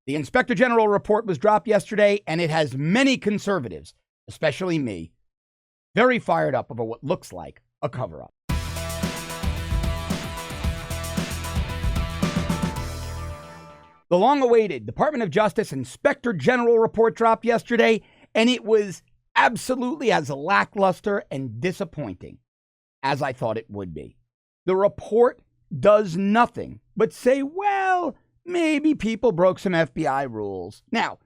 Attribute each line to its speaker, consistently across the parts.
Speaker 1: The Inspector General report was dropped yesterday, and it has many conservatives, especially me, very fired up over what looks like a cover-up. The long-awaited Department of Justice Inspector General report dropped yesterday, and it was absolutely as lackluster and disappointing as I thought it would be. The report does nothing but say, well, maybe people broke some FBI rules. Now,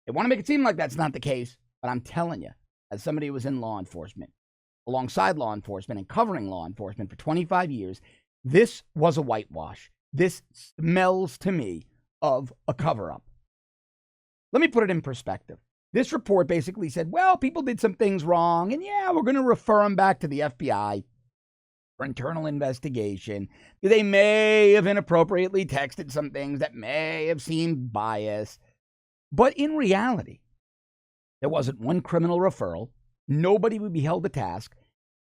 Speaker 1: they want to make it seem like that's not the case, but I'm telling you, as somebody who was in law enforcement, alongside law enforcement and covering law enforcement for 25 years, this was a whitewash. This smells to me of a cover-up. Let me put it in perspective. This report basically said, well, people did some things wrong, and yeah, we're going to refer them back to the FBI for internal investigation. They may have inappropriately texted some things that may have seemed biased. But in reality, there wasn't one criminal referral. Nobody would be held to task.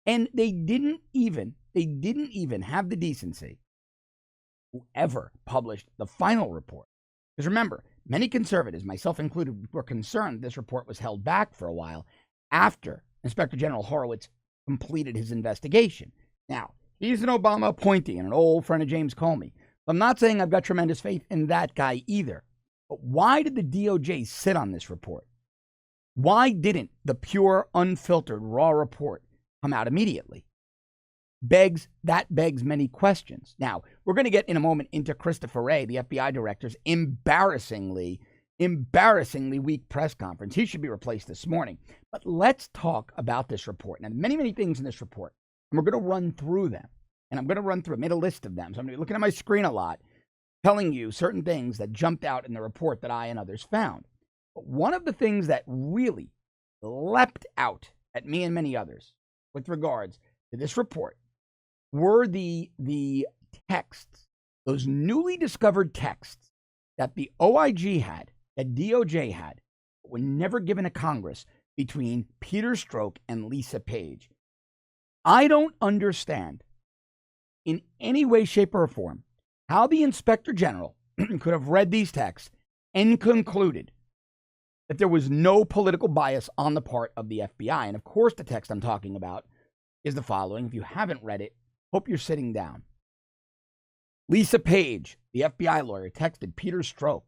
Speaker 1: And they didn't even have the decency, whoever published the final report. Because remember, many conservatives, myself included, were concerned this report was held back for a while after Inspector General Horowitz completed his investigation. Now, he's an Obama appointee and an old friend of James Comey. I'm not saying I've got tremendous faith in that guy either. But why did the DOJ sit on this report? Why didn't the pure, unfiltered, raw report come out immediately? That begs many questions. Now, we're going to get in a moment into Christopher Wray, the FBI director's embarrassingly weak press conference. He should be replaced this morning. But let's talk about this report. Now, many things in this report, and we're going to run through them. And I'm going to run through, I made a list of them. So I'm going to be looking at my screen a lot, telling you certain things that jumped out in the report that I and others found. But one of the things that really leapt out at me and many others with regards to this report were the texts, those newly discovered texts that the OIG had, that DOJ had, but were never given to Congress between Peter Strzok and Lisa Page. I don't understand in any way, shape, or form how the Inspector General could have read these texts and concluded that there was no political bias on the part of the FBI. And of course, the text I'm talking about is the following. If you haven't read it, hope you're sitting down. Lisa Page, the FBI lawyer, texted Peter Strzok,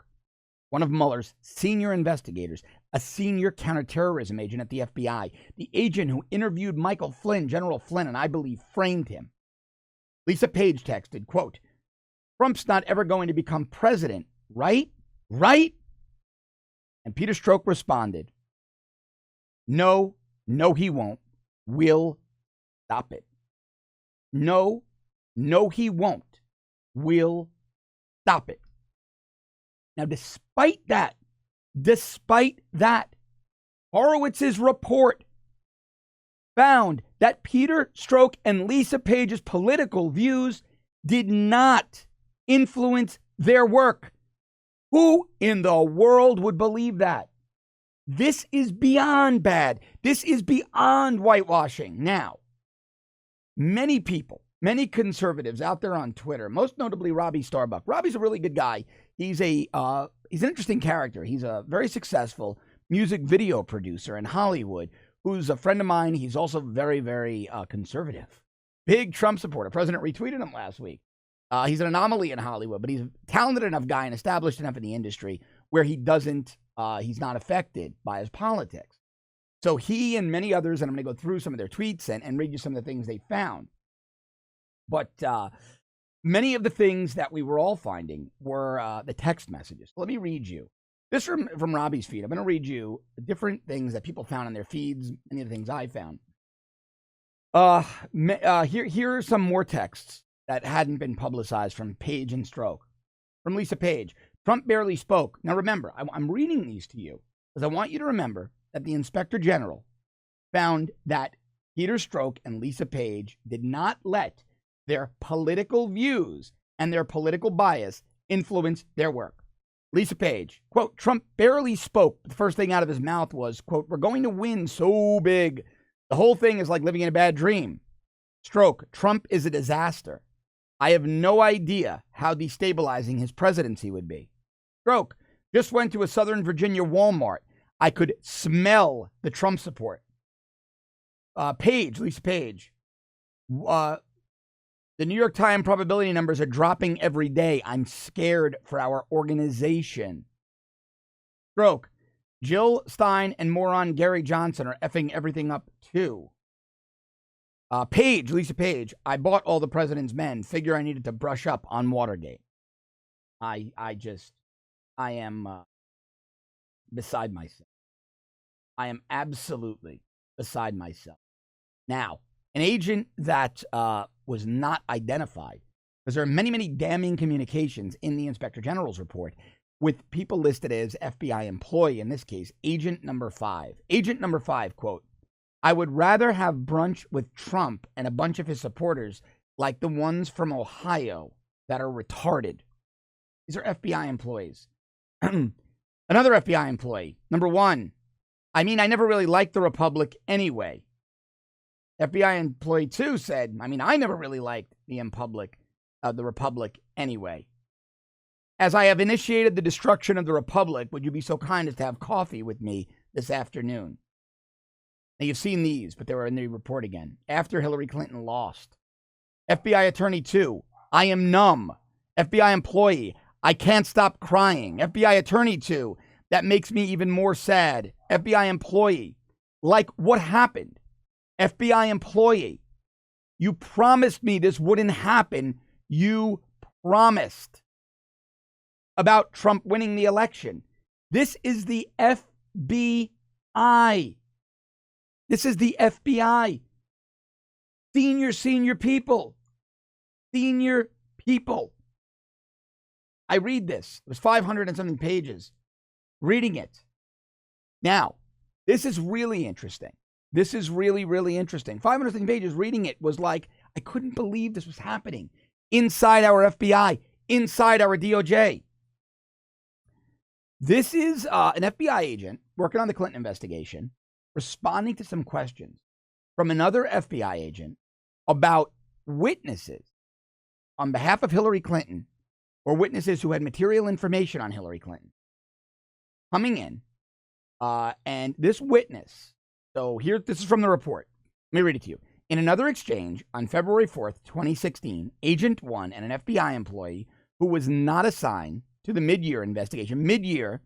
Speaker 1: one of Mueller's senior investigators, a senior counterterrorism agent at the FBI, the agent who interviewed Michael Flynn, General Flynn, and I believe framed him. Lisa Page texted, quote, Trump's not ever going to become president, right? Right? And Peter Strzok responded, no, he won't. We'll stop it. No, he won't. We'll stop it. Now, despite that, Horowitz's report found that Peter Strzok and Lisa Page's political views did not influence their work. Who in the world would believe that? This is beyond bad. This is beyond whitewashing. Now, many people, many conservatives out there on Twitter, most notably Robbie Starbuck. Robbie's a really good guy. He's an interesting character. He's a very successful music video producer in Hollywood who's a friend of mine. He's also very, very conservative. Big Trump supporter. President retweeted him last week. He's an anomaly in Hollywood, but he's a talented enough guy and established enough in the industry where he's not affected by his politics. So he and many others, and I'm going to go through some of their tweets and read you some of the things they found. But many of the things that we were all finding were the text messages. Let me read you. This from Robbie's feed. I'm going to read you different things that people found in their feeds, many of the things I found. Here are some more texts that hadn't been publicized from Page and Strzok. From Lisa Page, Trump barely spoke. Now remember, I'm reading these to you because I want you to remember that the Inspector General found that Peter Strzok and Lisa Page did not let their political views and their political bias influence their work. Lisa Page, quote, Trump barely spoke. The first thing out of his mouth was, quote, we're going to win so big. The whole thing is like living in a bad dream. Strzok, Trump is a disaster. I have no idea how destabilizing his presidency would be. Strzok, Just went to a Southern Virginia Walmart. I could smell the Trump support. Lisa Page. The New York Times probability numbers are dropping every day. I'm scared for our organization. Stroke. Jill Stein and moron Gary Johnson are effing everything up too. Lisa Page. I bought All the President's Men. Figure I needed to brush up on Watergate. I am beside myself. I am absolutely beside myself. Now, an agent that was not identified, because there are many, many damning communications in the Inspector General's report with people listed as FBI employee, in this case, Agent Number 5. Agent Number 5, quote, I would rather have brunch with Trump and a bunch of his supporters like the ones from Ohio that are retarded. These are FBI employees. Another FBI employee, number 1. I mean, I never really liked the Republic anyway. FBI employee 2 said, I mean, I never really liked the Republic anyway. As I have initiated the destruction of the Republic, would you be so kind as to have coffee with me this afternoon? Now, you've seen these, but they were in the report again. After Hillary Clinton lost. FBI attorney 2, I am numb. FBI employee, I can't stop crying. FBI attorney 2, that makes me even more sad. FBI employee, like what happened? FBI employee, you promised me this wouldn't happen. You promised about Trump winning the election. This is the FBI. This is the FBI. Senior people. Senior people. I read this. It was 500 and something pages. Reading it. Now, this is really interesting. This is really, really interesting. 500 something pages reading it was like, I couldn't believe this was happening inside our FBI, inside our DOJ. This is an FBI agent working on the Clinton investigation, responding to some questions from another FBI agent about witnesses on behalf of Hillary Clinton or witnesses who had material information on Hillary Clinton coming in. And this witness, so here, this is from the report. Let me read it to you. In another exchange on February 4th, 2016, Agent 1 and an FBI employee who was not assigned to the mid-year investigation, mid-year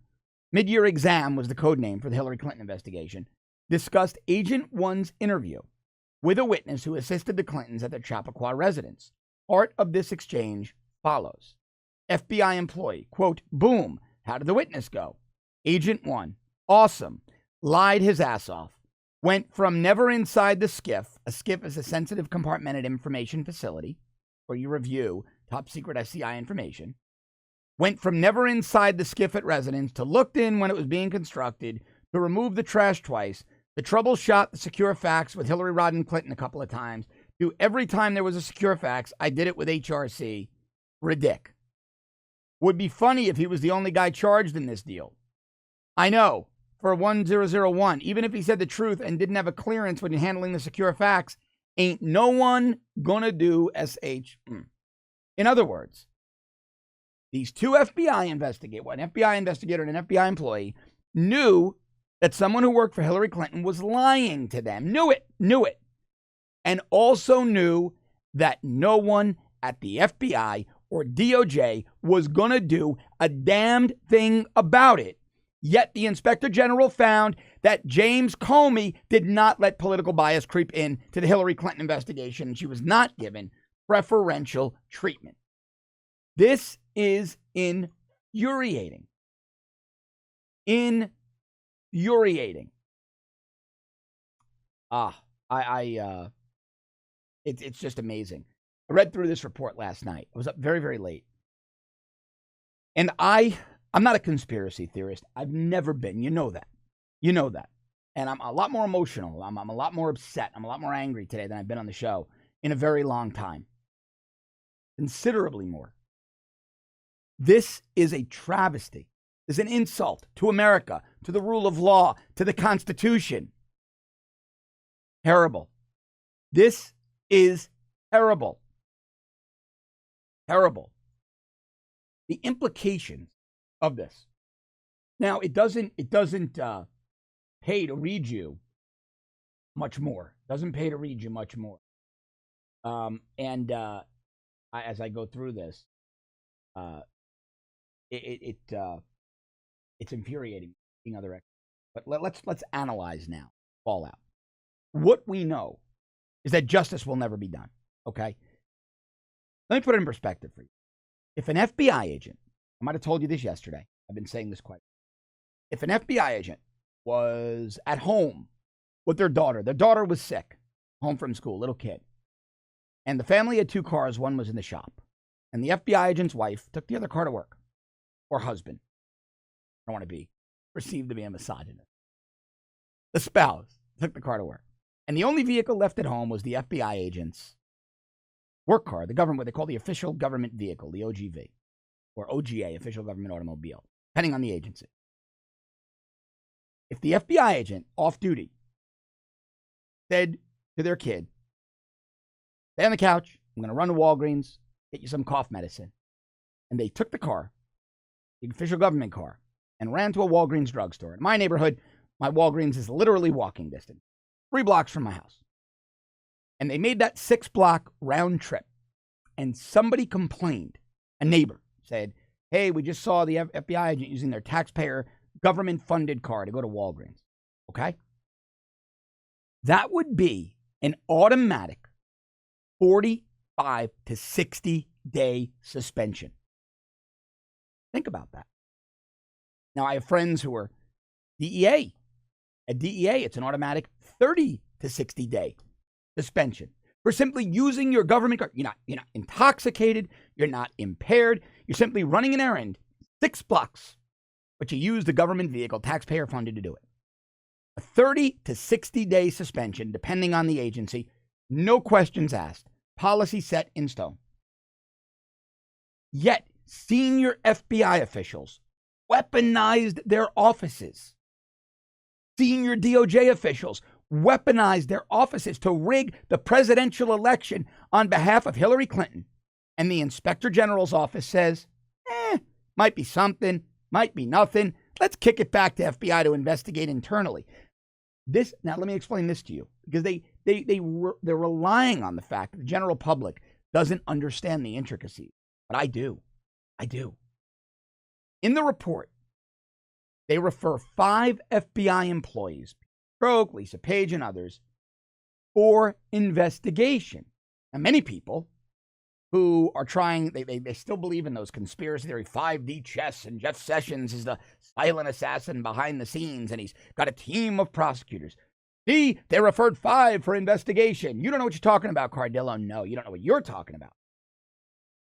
Speaker 1: exam was the code name for the Hillary Clinton investigation, discussed Agent 1's interview with a witness who assisted the Clintons at their Chappaqua residence. Part of this exchange follows. FBI employee, quote, boom, how did the witness go? Agent 1, awesome, lied his ass off. Went from never inside the SCIF. A SCIF is a sensitive compartmented information facility where you review top secret SCI information. Went from never inside the SCIF at residence to looked in when it was being constructed, to remove the trash twice, to troubleshot the secure fax with Hillary Rodham Clinton a couple of times, to every time there was a secure fax, I did it with HRC. Ridic. Would be funny if he was the only guy charged in this deal. I know. For 1001, even if he said the truth and didn't have a clearance when handling the secure fax, ain't no one gonna do SH. In other words, these two FBI investigators, an FBI investigator and an FBI employee, knew that someone who worked for Hillary Clinton was lying to them. Knew it. And also knew that no one at the FBI or DOJ was gonna do a damned thing about it. Yet the Inspector General found that James Comey did not let political bias creep in to the Hillary Clinton investigation, and she was not given preferential treatment. This is infuriating. Infuriating. It's just amazing. I read through this report last night. I was up very, very late. And I'm not a conspiracy theorist. I've never been. You know that. And I'm a lot more emotional. I'm a lot more upset. I'm a lot more angry today than I've been on the show in a very long time. Considerably more. This is a travesty. This is an insult to America, to the rule of law, to the Constitution. Terrible. This is terrible. Terrible. The implications of this Now, it doesn't pay to read you much more. It doesn't pay to read you much more. As I go through this, it's infuriating. Other, but let's analyze now. Fallout. What we know is that justice will never be done. Okay. Let me put it in perspective for you. If an FBI agent, I might have told you this yesterday. I've been saying this quite. If an FBI agent was at home with their daughter was sick, home from school, little kid, and the family had 2 cars, one was in the shop, and the FBI agent's wife took the other car to work, or husband. I don't want to be perceived to be a misogynist. The spouse took the car to work, and the only vehicle left at home was the FBI agent's work car, the government, what they call the official government vehicle, the OGV, or OGA, official government automobile, depending on the agency. If the FBI agent off duty said to their kid, stay on the couch, I'm going to run to Walgreens, get you some cough medicine, and they took the car, the official government car, and ran to a Walgreens drugstore. In my neighborhood, my Walgreens is literally walking distance, 3 blocks from my house. And they made that 6-block round trip, and somebody complained, a neighbor said, hey, we just saw the FBI agent using their taxpayer government-funded car to go to Walgreens. Okay? That would be an automatic 45 to 60-day suspension. Think about that. Now, I have friends who are DEA. At DEA, it's an automatic 30 to 60-day suspension for simply using your government car. You're not intoxicated. You're not impaired. You're simply running an errand 6 blocks, but you use the government vehicle, taxpayer funded, to do it. A 30 to 60-day suspension, depending on the agency, no questions asked, policy set in stone. Yet, senior FBI officials weaponized their offices. Senior DOJ officials weaponized their offices to rig the presidential election on behalf of Hillary Clinton. And the Inspector General's office says, might be something, might be nothing. Let's kick it back to FBI to investigate internally. Now, let me explain this to you, because they're relying on the fact that the general public doesn't understand the intricacies. But I do. In the report, they refer 5 FBI employees, Stroke, Lisa Page, and others, for investigation. And many people who are trying, they still believe in those conspiracy theory 5D chess, and Jeff Sessions is the silent assassin behind the scenes, and he's got a team of prosecutors. See, they referred 5 for investigation. You don't know what you're talking about, Cardillo. No, you don't know what you're talking about.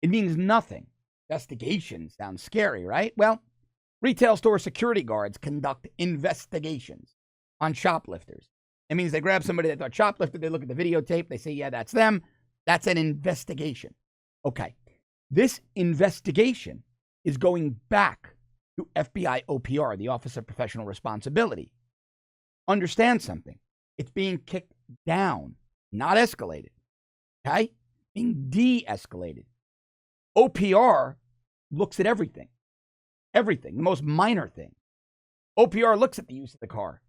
Speaker 1: It means nothing. Investigation sounds scary, right? Well, retail store security guards conduct investigations on shoplifters. It means they grab somebody that thought shoplifted, they look at the videotape, they say, yeah, that's them. That's an investigation. Okay. This investigation is going back to FBI OPR, the Office of Professional Responsibility. Understand something. It's being kicked down, not escalated. Okay? Being de-escalated. OPR looks at everything. Everything, the most minor thing. OPR looks at the use of the car.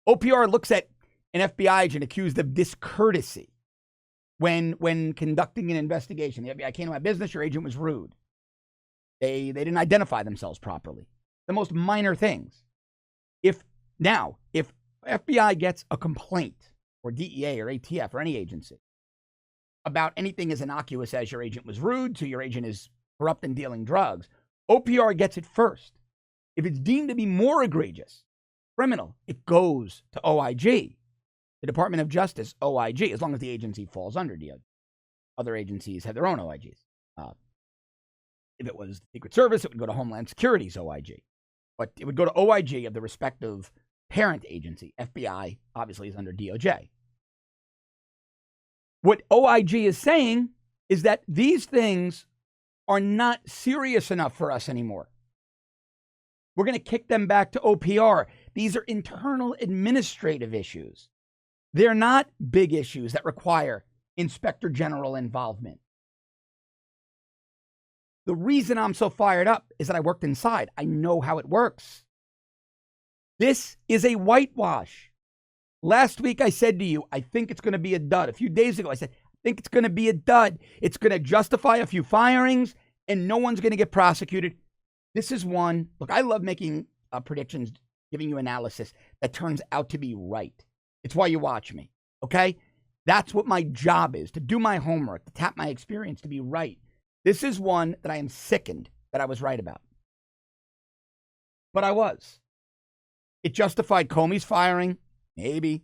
Speaker 1: OPR looks at an FBI agent accused of discourtesy when conducting an investigation. The FBI came to my business, your agent was rude. They didn't identify themselves properly. The most minor things. If FBI gets a complaint, or DEA or ATF or any agency, about anything as innocuous as your agent was rude to your agent is corrupt and dealing drugs, OPR gets it first. If it's deemed to be more egregious, criminal, it goes to OIG, the Department of Justice, OIG, as long as the agency falls under DOJ. Other agencies have their own OIGs. If it was the Secret Service, it would go to Homeland Security's OIG. But it would go to OIG of the respective parent agency. FBI, obviously, is under DOJ. What OIG is saying is that these things are not serious enough for us anymore. We're going to kick them back to OPR. These are internal administrative issues. They're not big issues that require Inspector General involvement. The reason I'm so fired up is that I worked inside. I know how it works. This is a whitewash. Last week I said to you, I think it's going to be a dud. A few days ago I said, I think it's going to be a dud. It's going to justify a few firings and no one's going to get prosecuted. This is one. Look, I love making predictions, giving you analysis that turns out to be right. It's why you watch me, okay? That's what my job is, to do my homework, to tap my experience, to be right. This is one that I am sickened that I was right about. But I was. It justified Comey's firing, maybe.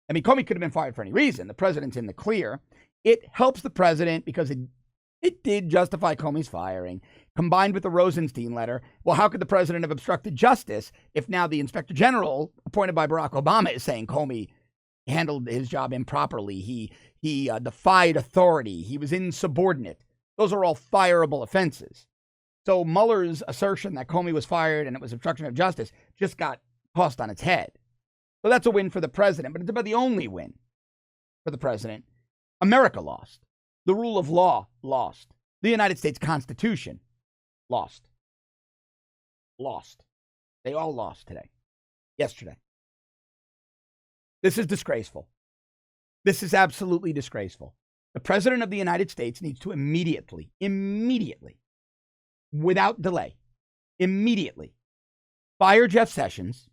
Speaker 1: I mean, Comey could have been fired for any reason. The president's in the clear. It helps the president because it did justify Comey's firing, combined with the Rosenstein letter. Well, how could the president have obstructed justice if now the inspector general appointed by Barack Obama is saying Comey handled his job improperly? He defied authority. He was insubordinate. Those are all fireable offenses. So Mueller's assertion that Comey was fired and it was obstruction of justice just got tossed on its head. So that's a win for the president, but it's about the only win for the president. America lost. The rule of law lost. The United States Constitution lost. Lost. They all lost today. Yesterday. This is disgraceful. This is absolutely disgraceful. The president of the United States needs to immediately, without delay, immediately fire Jeff Sessions,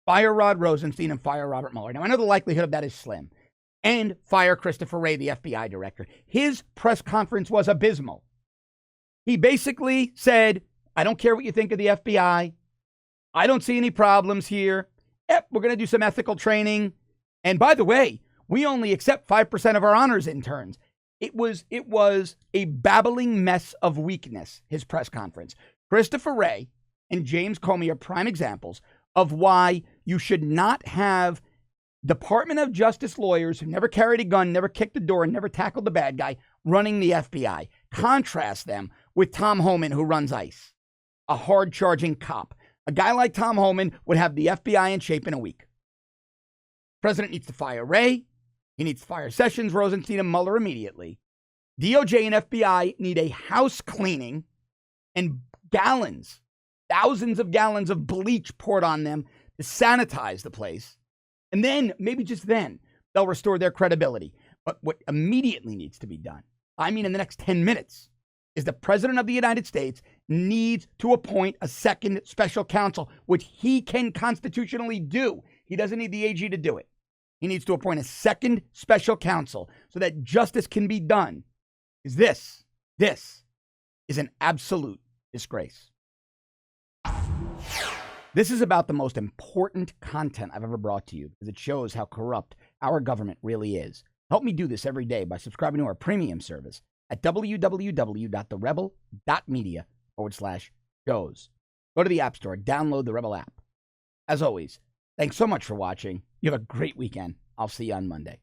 Speaker 1: fire Rod Rosenstein, and fire Robert Mueller. Now, I know the likelihood of that is slim. And fire Christopher Wray, the FBI director. His press conference was abysmal. He basically said, I don't care what you think of the FBI. I don't see any problems here. Yep, we're going to do some ethical training. And by the way, we only accept 5% of our honors interns. It was a babbling mess of weakness, his press conference. Christopher Wray and James Comey are prime examples of why you should not have Department of Justice lawyers who never carried a gun, never kicked a door, and never tackled the bad guy running the FBI. Contrast them with Tom Homan, who runs ICE, a hard-charging cop. A guy like Tom Homan would have the FBI in shape in a week. President needs to fire Wray. He needs to fire Sessions, Rosenstein, and Mueller immediately. DOJ and FBI need a house cleaning and gallons, thousands of gallons of bleach poured on them to sanitize the place. And then, maybe just then, they'll restore their credibility. But what immediately needs to be done, I mean in the next 10 minutes, is the president of the United States needs to appoint a second special counsel, which he can constitutionally do. He doesn't need the AG to do it. He needs to appoint a second special counsel so that justice can be done. This is an absolute disgrace. This is about the most important content I've ever brought to you because it shows how corrupt our government really is. Help me do this every day by subscribing to our premium service at www.therebel.media/shows. Go to the App Store, download the Rebel app. As always, thanks so much for watching. You have a great weekend. I'll see you on Monday.